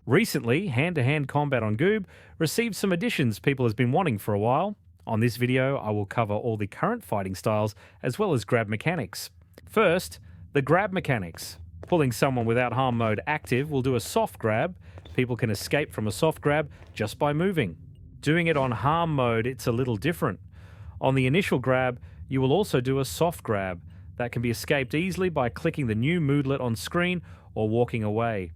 Recently, hand-to-hand combat on Goob received some additions people has been wanting for a while. On this video, I will cover all the current fighting styles as well as grab mechanics. First, the grab mechanics. Pulling someone without harm mode active will do a soft grab. People can escape from a soft grab just by moving. Doing it on harm mode, it's a little different. On the initial grab, you will also do a soft grab that can be escaped easily by clicking the new moodlet on screen or walking away.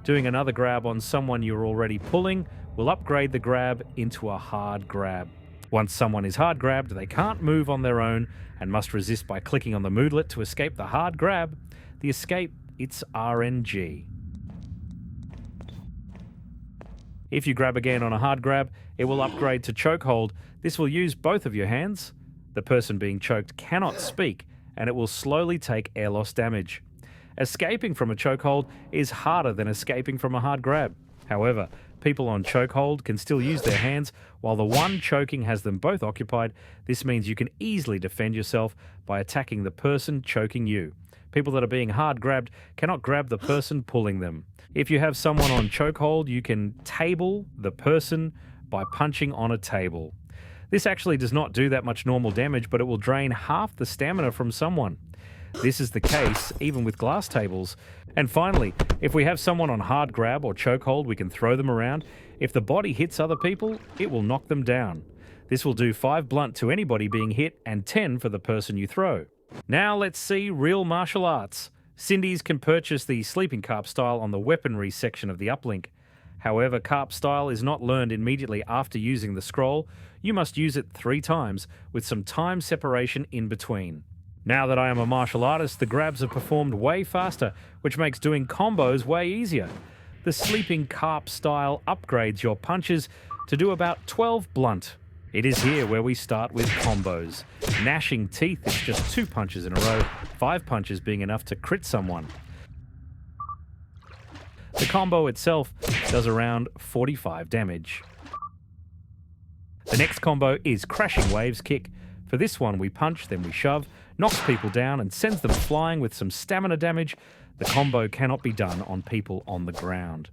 Doing another grab on someone you're already pulling will upgrade the grab into a hard grab. Once someone is hard grabbed, they can't move on their own and must resist by clicking on the moodlet to escape the hard grab. The escape, it's RNG. If you grab again on a hard grab, it will upgrade to chokehold. This will use both of your hands. The person being choked cannot speak, and it will slowly take air loss damage. Escaping from a chokehold is harder than escaping from a hard grab. However, people on chokehold can still use their hands while the one choking has them both occupied. This means you can easily defend yourself by attacking the person choking you. People that are being hard grabbed cannot grab the person pulling them. If you have someone on chokehold, you can table the person by punching on a table. This actually does not do that much normal damage, but it will drain half the stamina from someone. This is the case even with glass tables. And finally, if we have someone on hard grab or chokehold, we can throw them around. If the body hits other people, it will knock them down. This will do 5 blunt to anybody being hit and 10 for the person you throw. Now let's see real martial arts. Cindies can purchase the sleeping carp style on the weaponry section of the uplink. However, carp style is not learned immediately after using the scroll. You must use it 3 times with some time separation in between. Now that I am a martial artist, the grabs are performed way faster, which makes doing combos way easier. The sleeping carp style upgrades your punches to do about 12 blunt. It is here where we start with combos. Gnashing teeth is just 2 punches in a row, 5 punches being enough to crit someone. The combo itself does around 45 damage. The next combo is Crashing Waves Kick. For this one, we punch, then we shove, knocks people down and sends them flying with some stamina damage. The combo cannot be done on people on the ground.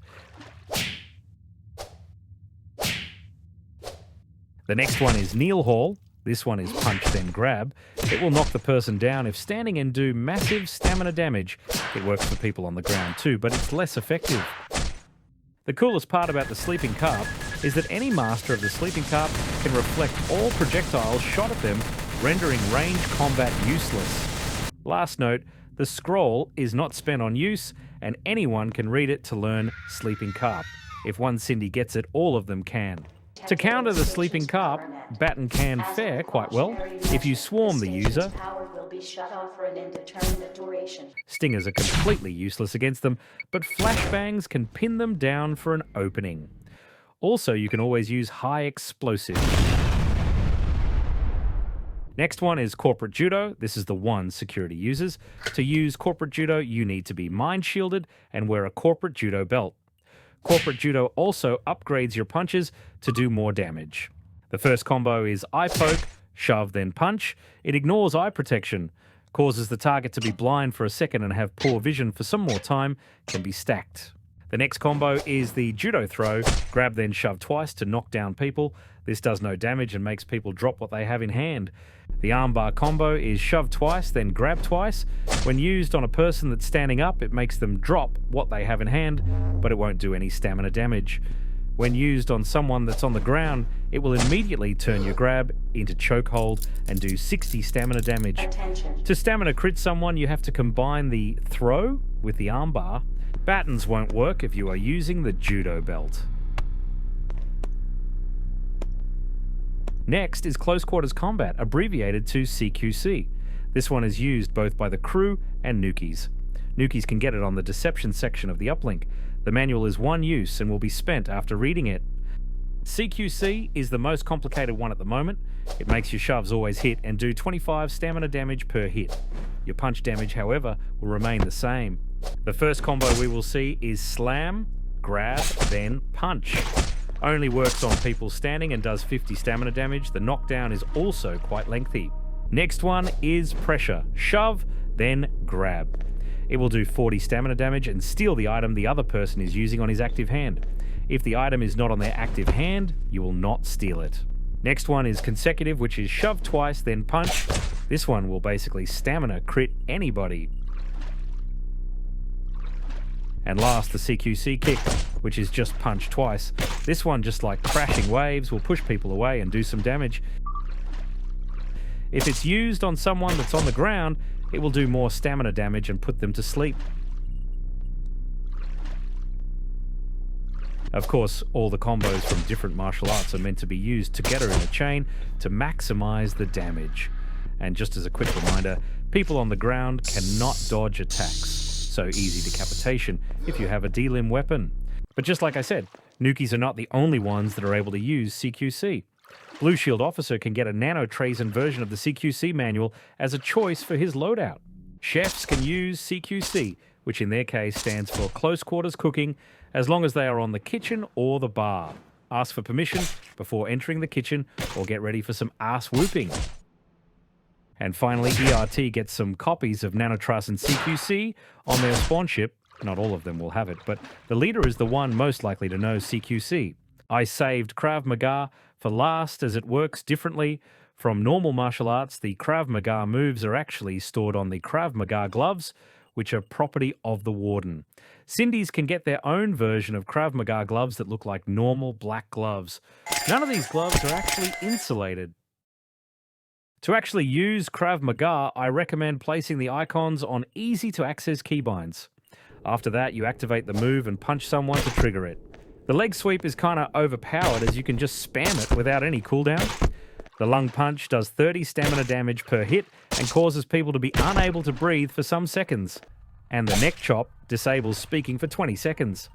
The next one is Kneel Haul. This one is punch then grab. It will knock the person down if standing and do massive stamina damage. It works for people on the ground too, but it's less effective. The coolest part about the sleeping carp is that any master of the sleeping carp can reflect all projectiles shot at them, rendering range combat useless. Last note, the scroll is not spent on use, and anyone can read it to learn sleeping carp. If one Cindy gets it, all of them can. To counter the sleeping carp, baton can fare quite well if you swarm the user. Stingers are completely useless against them, but flashbangs can pin them down for an opening. Also, you can always use high explosive. Next one is Corporate Judo. This is the one security uses. To use Corporate Judo, you need to be mind shielded and wear a Corporate Judo belt. Corporate Judo also upgrades your punches to do more damage. The first combo is eye poke, shove, then punch. It ignores eye protection, causes the target to be blind for a second and have poor vision for some more time, can be stacked. The next combo is the Judo throw, grab then shove twice to knock down people. This does no damage and makes people drop what they have in hand. The armbar combo is shove twice, then grab twice. When used on a person that's standing up, it makes them drop what they have in hand, but it won't do any stamina damage. When used on someone that's on the ground, it will immediately turn your grab into chokehold and do 60 stamina damage. To stamina crit someone, you have to combine the throw with the armbar. Batons won't work if you are using the Judo belt. Next is Close Quarters Combat, abbreviated to CQC. This one is used both by the crew and nookies. Nookies can get it on the Deception section of the uplink. The manual is one use and will be spent after reading it. CQC is the most complicated one at the moment. It makes your shoves always hit and do 25 stamina damage per hit. Your punch damage, however, will remain the same. The first combo we will see is Slam, Grab, then Punch. Only works on people standing and does 50 stamina damage. The knockdown is also quite lengthy. Next one is Pressure. Shove, then Grab. It will do 40 stamina damage and steal the item the other person is using on his active hand. If the item is not on their active hand, you will not steal it. Next one is consecutive, which is shove twice, then punch. This one will basically stamina crit anybody. And last, the CQC kick, which is just punch twice. This one, just like crashing waves, will push people away and do some damage. If it's used on someone that's on the ground, it will do more stamina damage and put them to sleep. Of course, all the combos from different martial arts are meant to be used together in a chain to maximize the damage. And just as a quick reminder, people on the ground cannot dodge attacks, so easy decapitation if you have a D-limb weapon. But just like I said, Nukis are not the only ones that are able to use CQC. Blue Shield Officer can get a nano-trazen version of the CQC manual as a choice for his loadout. Chefs can use CQC, which in their case stands for Close Quarters Cooking, as long as they are on the kitchen or the bar. Ask for permission before entering the kitchen or get ready for some ass whooping. And finally, ERT gets some copies of Nanotruss and CQC on their spawn ship. Not all of them will have it, but the leader is the one most likely to know CQC. I saved Krav Maga for last as it works differently. From normal martial arts, the Krav Maga moves are actually stored on the Krav Maga gloves, which are property of the warden. Cindy's can get their own version of Krav Maga gloves that look like normal black gloves. None of these gloves are actually insulated. To actually use Krav Maga, I recommend placing the icons on easy-to-access keybinds. After that, you activate the move and punch someone to trigger it. The leg sweep is kind of overpowered as you can just spam it without any cooldown. The lung punch does 30 stamina damage per hit and causes people to be unable to breathe for some seconds. And the neck chop disables speaking for 20 seconds.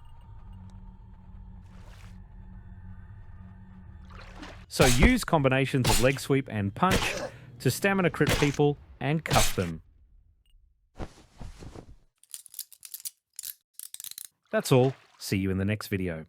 So use combinations of leg sweep and punch to stamina crit people and cuff them. That's all. See you in the next video.